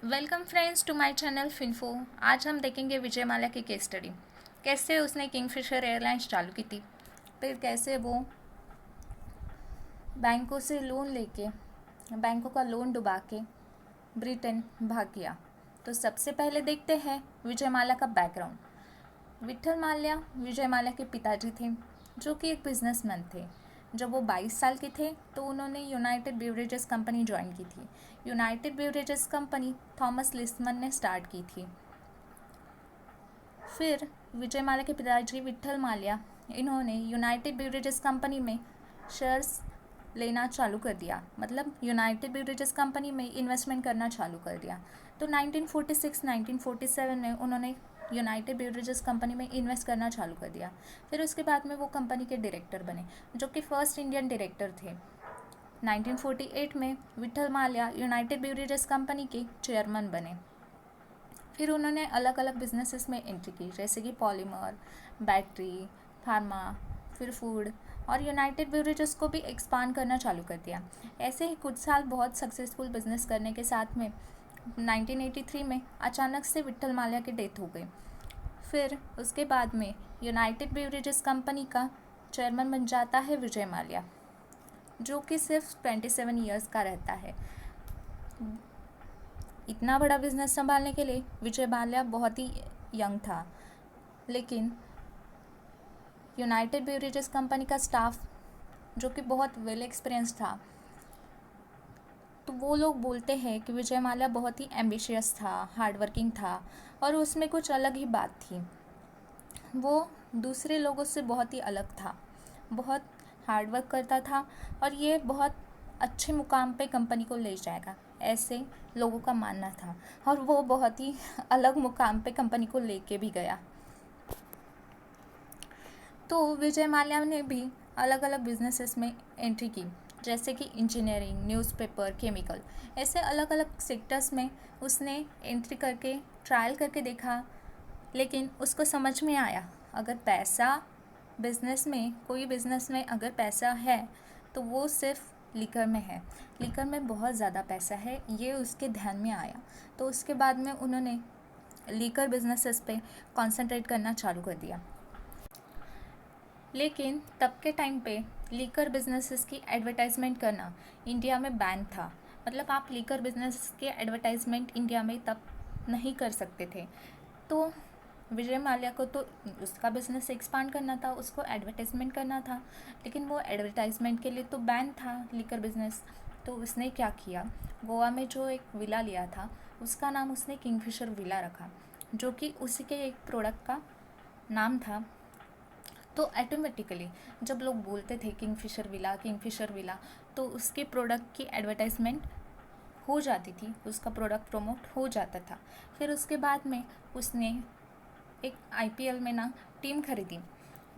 Welcome friends to my channel Finfo. आज हम देखेंगे विजय माल्या की केस स्टडी। कैसे उसने किंगफिशर एयरलाइंस चालू की थी, फिर कैसे वो बैंकों से लोन लेके बैंकों का लोन डुबा के ब्रिटेन भाग गया। तो सबसे पहले देखते हैं विजय माल्या का बैकग्राउंड। विठल माल्या विजय माल्या के पिताजी थे, जो कि एक बिजनेसमैन थे। जब वो 22 साल के थे तो उन्होंने यूनाइटेड ब्यूवरेजेस कंपनी ज्वाइन की थी। यूनाइटेड ब्यूवरेजेस कंपनी थॉमस लिस्टमन ने स्टार्ट की थी। फिर विजय माल्या के पिताजी विठल माल्या इन्होंने यूनाइटेड ब्यूवरेजेस कंपनी में शेयर्स लेना चालू कर दिया, मतलब यूनाइटेड ब्यूवरेजेस कंपनी में इन्वेस्टमेंट करना चालू कर दिया। तो 1946-1947 में उन्होंने यूनाइटेड ब्यूवरेजेस कंपनी में इन्वेस्ट करना चालू कर दिया। फिर उसके बाद में वो कंपनी के डायरेक्टर बने, जो कि फर्स्ट इंडियन डायरेक्टर थे। 1948 में Vitthal Mallya United Beverages company के चेयरमैन बने। फिर उन्होंने अलग अलग बिजनेसेस में एंट्री की, जैसे कि पॉलीमर, बैटरी, फार्मा, फिर फूड, और यूनाइटेड ब्यूवरेजेस को भी एक्सपांड करना चालू कर दिया। ऐसे ही कुछ साल बहुत सक्सेसफुल बिजनेस करने के साथ में 1983 में अचानक से विठल माल्या की डेथ हो गई। फिर उसके बाद में यूनाइटेड ब्यूवरेजेस कंपनी का चेयरमैन बन जाता है विजय माल्या, जो कि सिर्फ 27 ईयर्स का रहता है। इतना बड़ा बिजनेस संभालने के लिए विजय माल्या बहुत ही यंग था, लेकिन यूनाइटेड ब्यूवरेजेस कंपनी का स्टाफ, जो कि बहुत वेल एक्सपीरियंस था, तो वो लोग बोलते हैं कि विजय माल्या बहुत ही एम्बिशियस था, हार्डवर्किंग था, और उसमें कुछ अलग ही बात थी। वो दूसरे लोगों से बहुत ही अलग था, बहुत हार्डवर्क करता था, और ये बहुत अच्छे मुकाम पे कंपनी को ले जाएगा, ऐसे लोगों का मानना था। और वो बहुत ही अलग मुकाम पे कंपनी को लेके भी गया। तो विजय माल्या ने भी अलग अलग बिजनेसेस में एंट्री की, जैसे कि इंजीनियरिंग, न्यूज़पेपर, केमिकल, ऐसे अलग अलग सेक्टर्स में उसने एंट्री करके ट्रायल करके देखा। लेकिन उसको समझ में आया, अगर पैसा बिज़नेस में, कोई बिज़नेस में अगर पैसा है तो वो सिर्फ लीकर में है। लीकर में बहुत ज़्यादा पैसा है, ये उसके ध्यान में आया। तो उसके बाद में उन्होंने लीकर बिजनेसेस पे कंसंट्रेट करना चालू कर दिया। लेकिन तब के टाइम पे लीकर बिजनेसेस की एडवर्टाइजमेंट करना इंडिया में बैन था, मतलब आप लीकर बिजनेस के एडवर्टाइजमेंट इंडिया में तब नहीं कर सकते थे। तो विजय माल्या को तो उसका बिजनेस एक्सपांड करना था, उसको एडवर्टाइजमेंट करना था, लेकिन वो एडवर्टाइजमेंट के लिए तो बैन था लीकर बिजनेस। तो उसने क्या किया, गोवा में जो एक विला लिया था उसका नाम उसने किंगफिशर विला रखा, जो कि उसी के एक प्रोडक्ट का नाम था। तो ऑटोमेटिकली जब लोग बोलते थे किंगफिशर विला, तो उसके प्रोडक्ट की एडवर्टाइजमेंट हो जाती थी, उसका प्रोडक्ट प्रमोट हो जाता था। फिर उसके बाद में उसने एक आईपीएल में ना टीम खरीदी,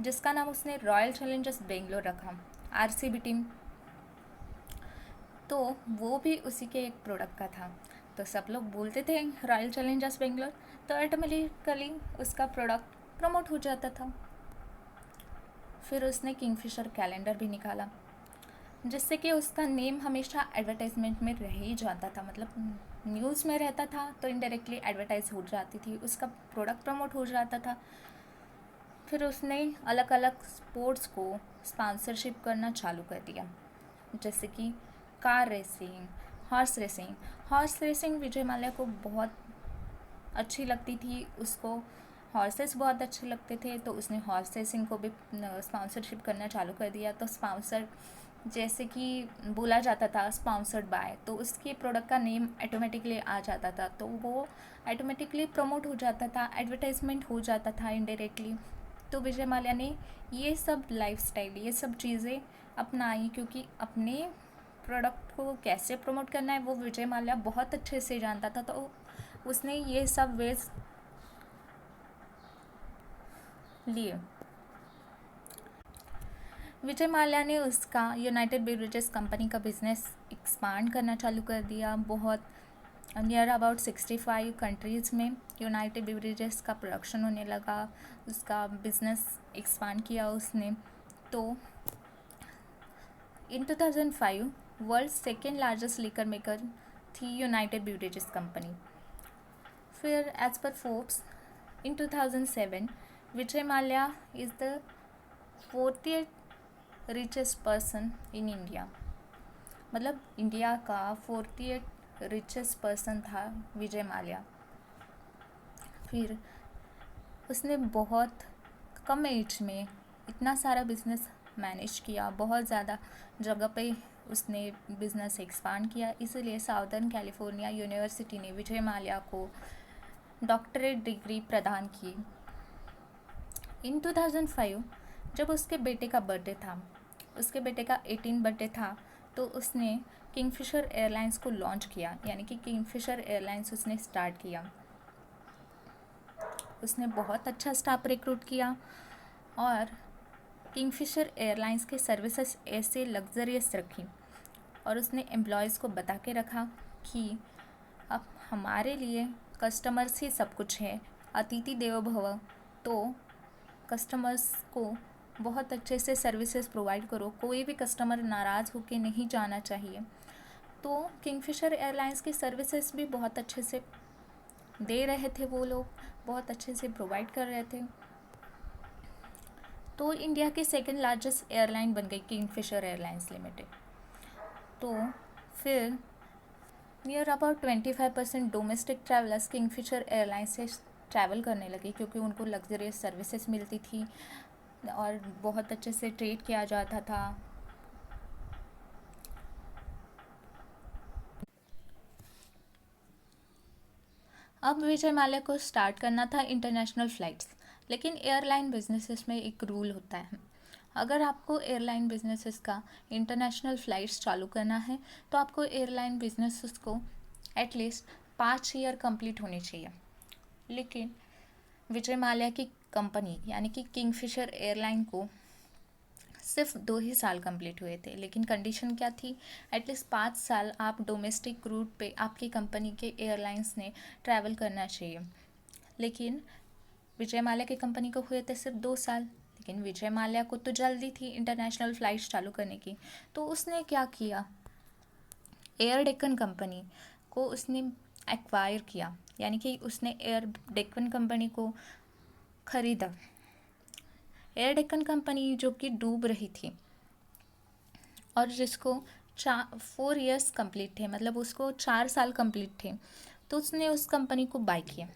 जिसका नाम उसने रॉयल चैलेंजर्स बेंगलोर रखा, आरसीबी टीम। तो वो भी उसी के एक प्रोडक्ट का था। तो सब लोग बोलते थे रॉयल चैलेंजर्स बेंगलोर, तो ऑटोमेटिकली उसका प्रोडक्ट प्रमोट हो जाता था। फिर उसने किंगफिशर कैलेंडर भी निकाला, जिससे कि उसका नेम हमेशा एडवर्टाइजमेंट में रह ही जाता था, मतलब न्यूज़ में रहता था तो इनडायरेक्टली एडवर्टाइज हो जाती थी, उसका प्रोडक्ट प्रमोट हो जाता था। फिर उसने अलग अलग स्पोर्ट्स को स्पॉन्सरशिप करना चालू कर दिया, जैसे कि car racing, horse racing. Horse racing Vijay Mallya को बहुत अच्छी लगती थी, उसको हॉर्सेस बहुत अच्छे लगते थे, तो उसने हॉर्स रेसिंग को भी स्पॉन्सरशिप करना चालू कर दिया। तो स्पॉन्सर जैसे कि बोला जाता था स्पॉन्सर्ड बाय, तो उसके प्रोडक्ट का नेम ऑटोमेटिकली आ जाता था, तो वो ऑटोमेटिकली प्रमोट हो जाता था, एडवर्टाइजमेंट हो जाता था इनडायरेक्टली। तो विजय माल्या ने ये सब लाइफस्टाइल, ये सब चीज़ें अपनाई, क्योंकि अपने प्रोडक्ट को कैसे प्रमोट करना है वो विजय माल्या बहुत अच्छे से जानता था। तो उसने ये सब वेज लिए। विजय माल्या ने उसका यूनाइटेड ब्यूवरेजेस कंपनी का बिजनेस एक्सपांड करना चालू कर दिया। बहुत नियर अबाउट 65 कंट्रीज़ में यूनाइटेड ब्यूवरेजेस का प्रोडक्शन होने लगा, उसका बिजनेस एक्सपांड किया उसने। तो in 2005 world second largest liquor maker थी यूनाइटेड ब्यूवरेजेस कंपनी। फिर as per Forbes in 2007 Vijay Mallya is the 40th richest person in India. मतलब इंडिया का 40th रिचेस्ट पर्सन था विजय माल्या। फिर उसने बहुत कम एज में इतना सारा बिजनेस मैनेज किया, बहुत ज़्यादा जगह पे उसने बिज़नेस एक्सपांड किया। इसलिए साउदर्न कैलिफोर्निया यूनिवर्सिटी ने विजय माल्या को डॉक्टरेट डिग्री प्रदान की। इन 2005 जब उसके बेटे का बर्थडे था, उसके बेटे का 18 बर्थडे था, तो उसने किंगफिशर एयरलाइंस को लॉन्च किया, यानी कि किंगफिशर एयरलाइंस उसने स्टार्ट किया। उसने बहुत अच्छा स्टाफ रिक्रूट किया और किंगफिशर एयरलाइंस के सर्विसेज ऐसे लग्जरियस रखी और उसने एम्प्लॉयज़ को बता के रखा कि अब हमारे लिए कस्टमर्स ही सब कुछ है, अतिथि देवो भव। तो कस्टमर्स को बहुत अच्छे से सर्विसेज प्रोवाइड करो, कोई भी कस्टमर नाराज़ होकर नहीं जाना चाहिए। तो किंगफिशर एयरलाइंस की सर्विसेज भी बहुत अच्छे से दे रहे थे, वो लोग बहुत अच्छे से प्रोवाइड कर रहे थे। तो इंडिया की सेकंड लार्जेस्ट एयरलाइन बन गई किंगफिशर एयरलाइंस लिमिटेड। तो फिर near about 25% domestic travellers Kingfisher airlines से ट्रैवल करने लगे, क्योंकि उनको लग्जरियस सर्विसेज मिलती थी और बहुत अच्छे से ट्रीट किया जाता था। अब विजय माल्या को स्टार्ट करना था इंटरनेशनल फ़्लाइट्स, लेकिन एयरलाइन बिजनेसेस में एक रूल होता है, अगर आपको एयरलाइन बिजनेसेस का इंटरनेशनल फ़्लाइट्स चालू करना है तो आपको एयरलाइन बिजनेसेस को एटलीस्ट 5 ईयर कंप्लीट होनी चाहिए। लेकिन विजय माल्या की कंपनी यानी कि किंगफिशर एयरलाइन को सिर्फ 2 ही साल कंप्लीट हुए थे, लेकिन कंडीशन क्या थी, एटलीस्ट 5 साल आप डोमेस्टिक रूट पे आपकी कंपनी के एयरलाइंस ने ट्रैवल करना चाहिए। लेकिन विजय माल्या की कंपनी को हुए थे सिर्फ 2 साल, लेकिन विजय माल्या को तो जल्दी थी इंटरनेशनल फ़्लाइट्स चालू करने की। तो उसने क्या किया, एयर डेक्कन कंपनी को उसने एक्वायर किया, यानी कि उसने एयर डेक्कन कंपनी को ख़रीदा। एयर डेक्कन कंपनी जो कि डूब रही थी और जिसको 4 ईयर्स कंप्लीट थे, मतलब उसको 4 साल कंप्लीट थे, तो उसने उस कंपनी को बाय किया।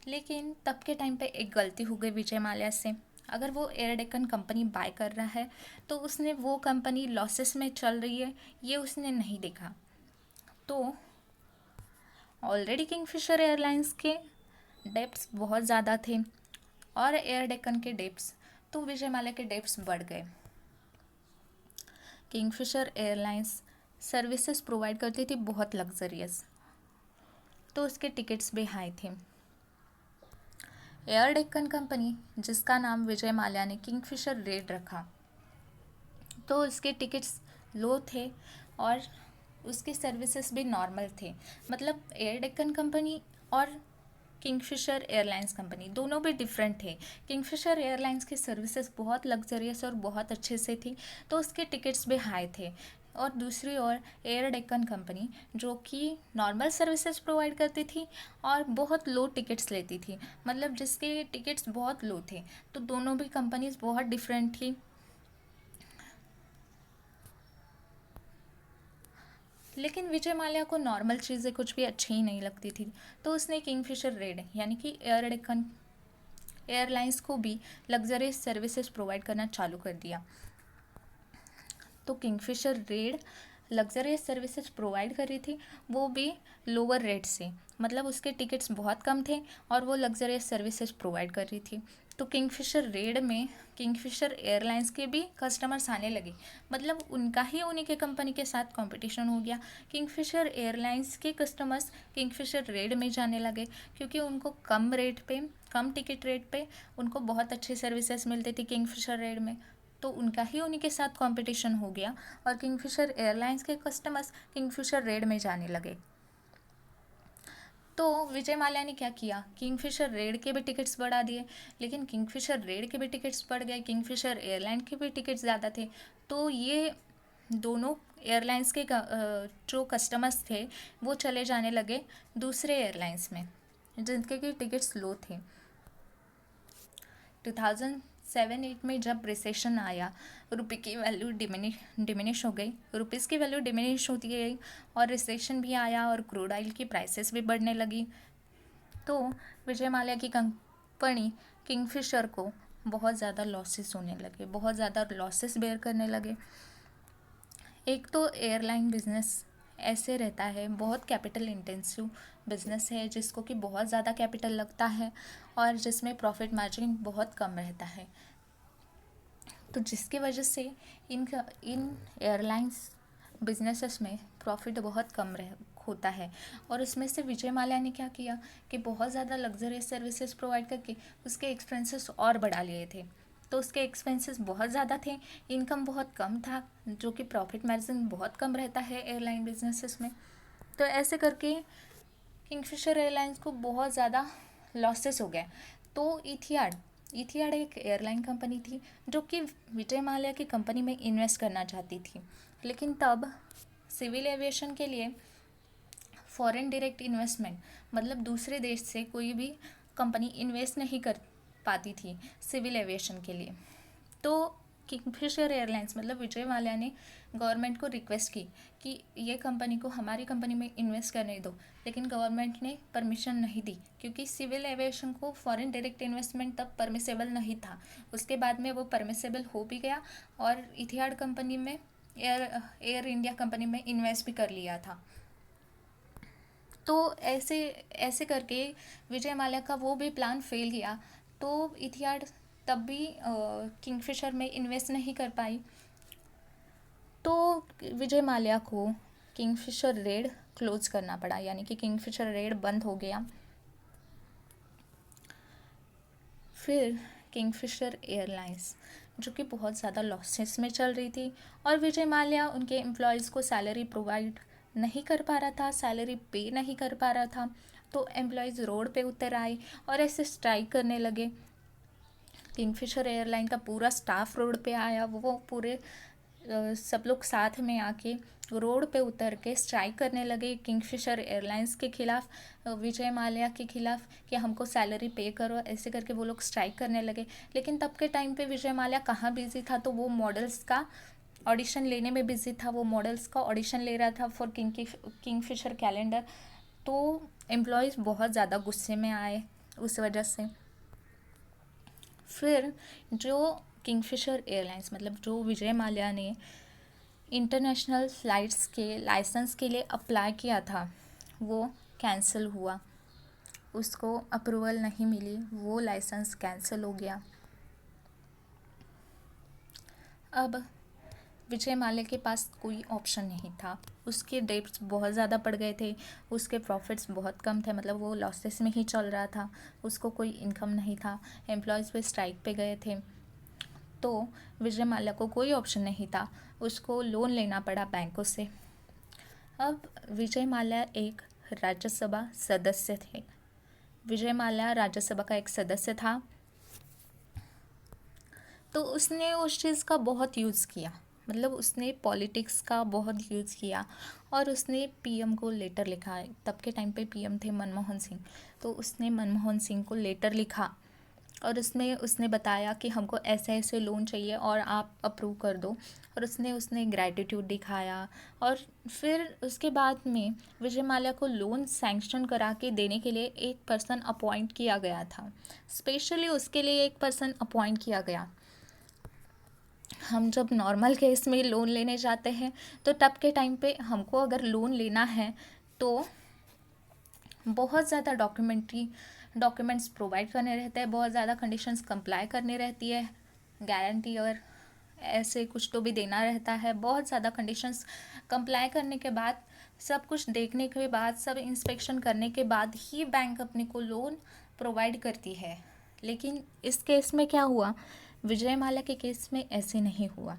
लेकिन तब के टाइम पे एक गलती हो गई विजय माल्या से, अगर वो एयर डेक्कन कंपनी बाय कर रहा है तो उसने वो कंपनी लॉसेस में चल रही है ये उसने नहीं देखा। तो ऑलरेडी किंगफिशर एयरलाइंस के डेब्ट्स बहुत ज़्यादा थे और एयर डेक्कन के डेब्ट्स, तो विजय माल्या के डेब्ट्स बढ़ गए। किंगफिशर एयरलाइंस सर्विसेज प्रोवाइड करती थी बहुत लग्जरियस, तो उसके टिकट्स भी हाई थे। एयर डेक्कन कंपनी जिसका नाम विजय माल्या ने किंगफिशर रेड रखा, तो उसके टिकट्स लो थे और उसके सर्विसेज भी नॉर्मल थे। मतलब एयर डेक्कन कंपनी और किंगफिशर एयरलाइंस कंपनी दोनों भी डिफरेंट थे। किंगफिशर एयरलाइंस की सर्विसेज बहुत लग्जरियस और बहुत अच्छे से थी, तो उसके टिकट्स भी हाई थे। और दूसरी ओर एयर डेक्कन कंपनी जो कि नॉर्मल सर्विसेज प्रोवाइड करती थी और बहुत लो टिकट्स लेती थी, मतलब जिसके टिकट्स बहुत लो थे। तो दोनों भी कंपनीज बहुत डिफरेंट थी। लेकिन विजय माल्या को नॉर्मल चीज़ें कुछ भी अच्छी ही नहीं लगती थी, तो उसने किंगफिशर रेड यानी कि एयर डेक्कन एयरलाइंस को भी लग्जरियस सर्विसेज प्रोवाइड करना चालू कर दिया। तो Kingfisher red luxurious services provide कर रही थी, वो भी लोअर रेट से, मतलब उसके टिकट्स बहुत कम थे और वो लग्जरियस सर्विसेज प्रोवाइड कर रही थी। तो किंगफिशर रेड में किंगफिशर एयरलाइंस के भी कस्टमर्स आने लगे, मतलब उनका ही उन्हीं के कंपनी के साथ कंपटीशन हो गया। किंगफिशर एयरलाइंस के कस्टमर्स किंगफिशर रेड में जाने लगे, क्योंकि उनको कम रेट पे, कम टिकट रेट पे उनको बहुत अच्छी सर्विसेज मिलती थी किंगफिशर रेड में। तो उनका ही उन्हीं के साथ कंपटीशन हो गया और किंगफिशर एयरलाइंस के कस्टमर्स किंगफिशर रेड में जाने लगे। तो विजय माल्या ने क्या किया, किंगफिशर रेड के भी टिकट्स बढ़ा दिए, लेकिन किंगफिशर रेड के भी टिकट्स बढ़ गए, किंगफिशर एयरलाइन के भी टिकट्स ज़्यादा थे। तो ये दोनों एयरलाइंस के जो कस्टमर्स थे वो चले जाने लगे दूसरे एयरलाइंस में, जिनके की टिकट्स लो थे। 2007-8 में जब रिसेशन आया, रुपये की वैल्यू डिमिनिश हो गई, रुपीज़ की वैल्यू डिमिनिश होती गई और रिसेशन भी आया और क्रूड ऑयल की प्राइसेस भी बढ़ने लगी। तो विजय माल्या की कंपनी किंगफिशर को बहुत ज़्यादा लॉसेस होने लगे, बहुत ज़्यादा लॉसेस बेयर करने लगे। एक तो एयरलाइन बिजनेस ऐसे रहता है, बहुत कैपिटल इंटेंसिव बिजनेस है, जिसको कि बहुत ज़्यादा कैपिटल लगता है और जिसमें प्रॉफिट मार्जिन बहुत कम रहता है। तो जिसकी वजह से इन एयरलाइंस बिजनेसेस में प्रॉफिट बहुत कम होता है। और उसमें से विजय माल्या ने क्या किया कि बहुत ज़्यादा लग्जरियस सर्विसेज प्रोवाइड करके उसके एक्सपेंसेस और बढ़ा लिए थे। तो उसके एक्सपेंसेस बहुत ज़्यादा थे, इनकम बहुत कम था, जो कि प्रॉफिट मार्जिन बहुत कम रहता है एयरलाइन बिजनेसेस में। तो ऐसे करके किंगफिशर एयरलाइंस को बहुत ज़्यादा लॉसेस हो गए। तो इथियाड एक एयरलाइन कंपनी थी जो कि विजय माल्या की कंपनी में इन्वेस्ट करना चाहती थी, लेकिन तब सिविल एविएशन के लिए फॉरेन डायरेक्ट इन्वेस्टमेंट, मतलब दूसरे देश से कोई भी कंपनी इन्वेस्ट नहीं कर पाती थी सिविल एविएशन के लिए। तो किंगफिशर एयरलाइंस मतलब विजय माल्या ने गवर्नमेंट को रिक्वेस्ट की कि ये कंपनी को हमारी कंपनी में इन्वेस्ट करने दो, लेकिन गवर्नमेंट ने परमिशन नहीं दी, क्योंकि सिविल एविएशन को फॉरेन डायरेक्ट इन्वेस्टमेंट तब परमिसेबल नहीं था। उसके बाद में वो परमिसेबल हो भी गया और इथियाड कंपनी में एयर इंडिया कंपनी में इन्वेस्ट भी कर लिया था। तो ऐसे ऐसे करके विजय माल्या का वो भी प्लान फेल गया। तो इथियाड तब भी किंगफिशर में इन्वेस्ट नहीं कर पाई। तो विजय माल्या को किंगफिशर रेड क्लोज करना पड़ा, यानी कि किंगफिशर रेड बंद हो गया। फिर किंगफिशर एयरलाइंस जो कि बहुत ज़्यादा लॉसेस में चल रही थी और विजय माल्या उनके एम्प्लॉयज़ को सैलरी प्रोवाइड नहीं कर पा रहा था, सैलरी पे नहीं कर पा रहा था। तो एम्प्लॉयज़ रोड पे उतर आए और ऐसे स्ट्राइक करने लगे। किंगफिशर एयरलाइन का पूरा स्टाफ रोड पे आया, वो पूरे सब लोग साथ में आके रोड पे उतर के स्ट्राइक करने लगे किंगफिशर एयरलाइंस के खिलाफ, विजय माल्या के खिलाफ, कि हमको सैलरी पे करो, ऐसे करके वो लोग स्ट्राइक करने लगे। लेकिन तब के टाइम पे विजय माल्या कहाँ बिजी था, तो वो मॉडल्स का ऑडिशन लेने में बिजी था, वो मॉडल्स का ऑडिशन ले रहा था फॉर किंगफिशर कैलेंडर। तो एम्प्लॉयज़ बहुत ज़्यादा गुस्से में आए उस वजह से। फिर जो किंगफिशर एयरलाइंस मतलब जो विजय माल्या ने इंटरनेशनल फ़्लाइट्स के लाइसेंस के लिए अप्लाई किया था, वो कैंसिल हुआ, उसको अप्रूवल नहीं मिली, वो लाइसेंस कैंसिल हो गया। अब विजय माल्या के पास कोई ऑप्शन नहीं था, उसके डेट्स बहुत ज़्यादा पड़ गए थे, उसके प्रॉफिट्स बहुत कम थे, मतलब वो लॉसेस में ही चल रहा था, उसको कोई इनकम नहीं था, एम्प्लॉयज़ पे स्ट्राइक पे गए थे। तो विजय माल्या को कोई ऑप्शन नहीं था, उसको लोन लेना पड़ा बैंकों से। अब विजय माल्या एक राज्यसभा सदस्य थे, विजय माल्या राज्यसभा का एक सदस्य था। तो उसने उस चीज़ का बहुत यूज़ किया, मतलब उसने पॉलिटिक्स का बहुत यूज़ किया और उसने पीएम को लेटर लिखा। तब के टाइम पे पीएम थे मनमोहन सिंह, तो उसने मनमोहन सिंह को लेटर लिखा और उसमें उसने बताया कि हमको ऐसे ऐसे लोन चाहिए और आप अप्रूव कर दो। और उसने ग्रैटिट्यूड दिखाया और फिर उसके बाद में विजय माल्या को लोन सैंक्शन करा के देने के लिए एक पर्सन अपॉइंट किया गया था, स्पेशली उसके लिए एक पर्सन अपॉइंट किया गया। हम जब नॉर्मल केस में लोन लेने जाते हैं तो तब के टाइम पे हमको अगर लोन लेना है तो बहुत ज़्यादा डॉक्यूमेंट्स प्रोवाइड करने रहते हैं, बहुत ज़्यादा कंडीशंस कंप्लाई करनी रहती है, गारंटी और ऐसे कुछ तो भी देना रहता है। बहुत ज़्यादा कंडीशंस कंप्लाई करने के बाद, सब कुछ देखने के बाद, सब इंस्पेक्शन करने के बाद ही बैंक अपने को लोन प्रोवाइड करती है। लेकिन इस केस में क्या हुआ, विजय माल्या के केस में ऐसे नहीं हुआ।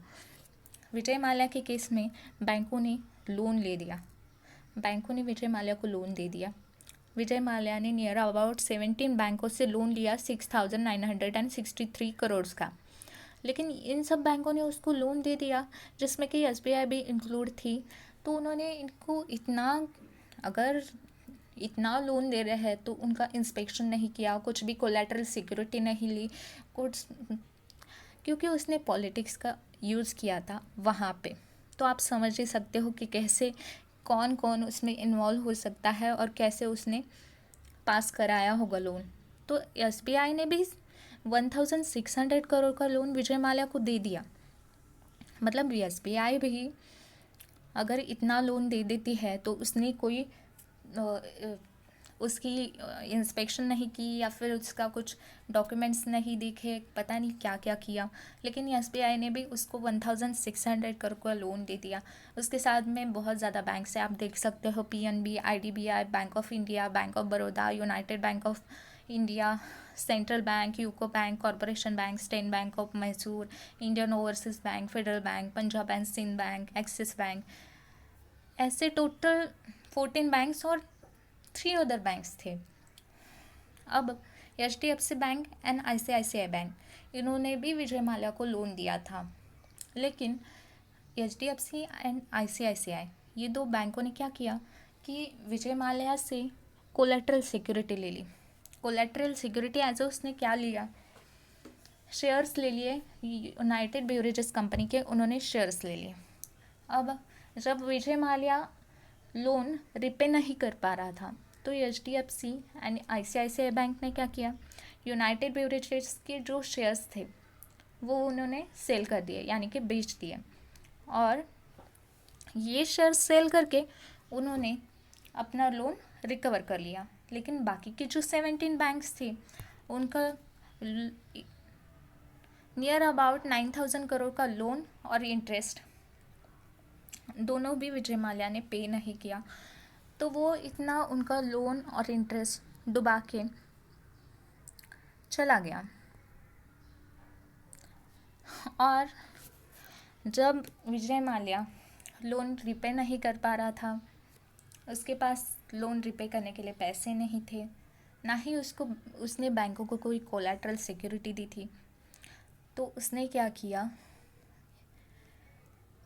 विजय माल्या के केस में बैंकों ने लोन ले दिया, बैंकों ने विजय माल्या को लोन दे दिया। विजय माल्या ने नियर अबाउट 17 बैंकों से लोन लिया 6,963 करोड़ का। लेकिन इन सब बैंकों ने उसको लोन दे दिया, जिसमें कि एसबीआई भी इंक्लूड थी। तो उन्होंने इनको इतना, अगर इतना लोन दे रहे हैं तो उनका इंस्पेक्शन नहीं किया, कुछ भी कोलैटरल सिक्योरिटी नहीं ली, कुछ, क्योंकि उसने पॉलिटिक्स का यूज़ किया था वहाँ पे। तो आप समझ ही सकते हो कि कैसे कौन कौन उसमें इन्वॉल्व हो सकता है और कैसे उसने पास कराया होगा लोन। तो एसबीआई ने भी 1600 करोड़ का लोन विजय माल्या को दे दिया। मतलब एसबीआई भी अगर इतना लोन दे देती है तो उसने कोई उसकी इंस्पेक्शन नहीं की या फिर उसका कुछ डॉक्यूमेंट्स नहीं देखे, पता नहीं क्या क्या किया, लेकिन एसबीआई ने भी उसको 1600 करोड़ का लोन दे दिया। उसके साथ में बहुत ज़्यादा बैंक से आप देख सकते हो, PNB, IDBI, Bank of India, Bank of Baroda, United Bank of India, Central Bank, UCO Bank, Corporation Bank, State Bank of Mysore, Indian Overseas Bank, Federal Bank, Punjab and Sind Bank, Axis Bank, ऐसे टोटल 14 बैंक्स और 3 other banks थे। अब HDFC Bank and ICICI Bank इन्होंने भी विजय माल्या को loan दिया था, लेकिन एचडीएफसी एंड आईसीआईसीआई ये 2 बैंकों ने क्या किया कि विजय माल्या से कोलैटरल सिक्योरिटी ले ली। कोलैटरल सिक्योरिटी एज उसने क्या लिया, शेयर्स ले लिए, यूनाइटेड बेवरेजेस कंपनी के उन्होंने शेयर्स ले लिए। अब जब विजय माल्या लोन रिपे नहीं कर पा रहा था तो एचडीएफसी एंड आईसीआईसीआई बैंक ने क्या किया, यूनाइटेड बेवरेजेस के जो शेयर्स थे वो उन्होंने सेल कर दिए, यानी कि बेच दिए। और ये शेयर सेल करके उन्होंने अपना लोन रिकवर कर लिया। लेकिन बाकी की जो 17 बैंक्स थी उनका नियर अबाउट 9000 करोड़ का लोन और इंटरेस्ट दोनों भी विजय माल्या ने पे नहीं किया। तो वो इतना उनका लोन और इंटरेस्ट डुबा के चला गया। और जब विजय माल्या लोन रिपे नहीं कर पा रहा था, उसके पास लोन रिपे करने के लिए पैसे नहीं थे, ना ही उसने बैंकों को कोई कोलैटरल सिक्योरिटी दी थी, तो उसने क्या किया,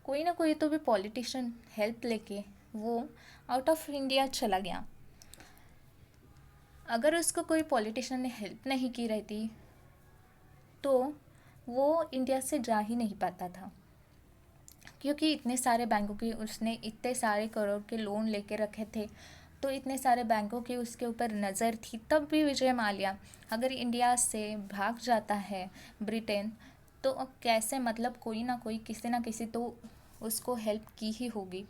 कोई ना कोई तो भी पॉलिटिशियन हेल्प लेके वो आउट ऑफ इंडिया चला गया। अगर उसको कोई पॉलिटिशियन ने हेल्प नहीं की रहती तो वो इंडिया से जा ही नहीं पाता था, क्योंकि इतने सारे बैंकों की उसने इतने सारे करोड़ के लोन लेके रखे थे, तो इतने सारे बैंकों की उसके ऊपर नज़र थी। तब भी विजय माल्या अगर इंडिया से भाग जाता है ब्रिटेन, तो अब कैसे, मतलब कोई ना कोई किसी ना किसी तो उसको हेल्प की ही होगी।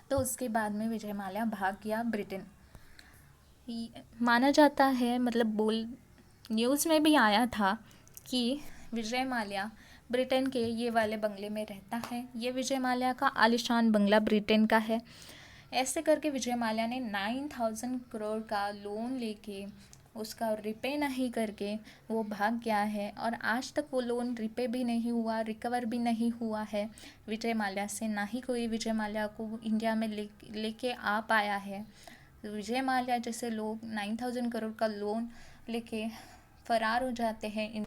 तो उसके बाद में विजय माल्या भाग गया ब्रिटेन। माना जाता है, मतलब न्यूज़ में भी आया था कि विजय माल्या ब्रिटेन के ये वाले बंगले में रहता है। ये विजय माल्या का आलिशान बंगला ब्रिटेन का है। ऐसे करके विजय माल्या ने 9000 करोड़ का लोन लेके उसका रिपे नहीं करके वो भाग गया है, और आज तक वो लोन रिपे भी नहीं हुआ, रिकवर भी नहीं हुआ है विजय माल्या से। ना ही कोई विजय माल्या को इंडिया में लेके आ पाया है। विजय माल्या जैसे लोग 9000 करोड़ का लोन लेके फरार हो जाते हैं।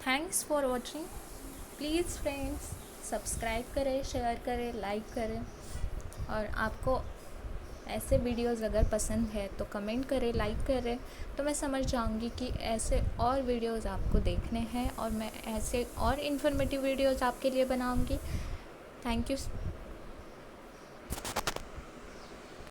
Thanks for watching. Please friends subscribe करें, शेयर करें, लाइक करें, और आपको ऐसे वीडियोस अगर पसंद है तो कमेंट करें, लाइक करें, तो मैं समझ जाऊंगी कि ऐसे और वीडियोस आपको देखने हैं और मैं ऐसे और इन्फॉर्मेटिव वीडियोस आपके लिए बनाऊंगी। Thank you.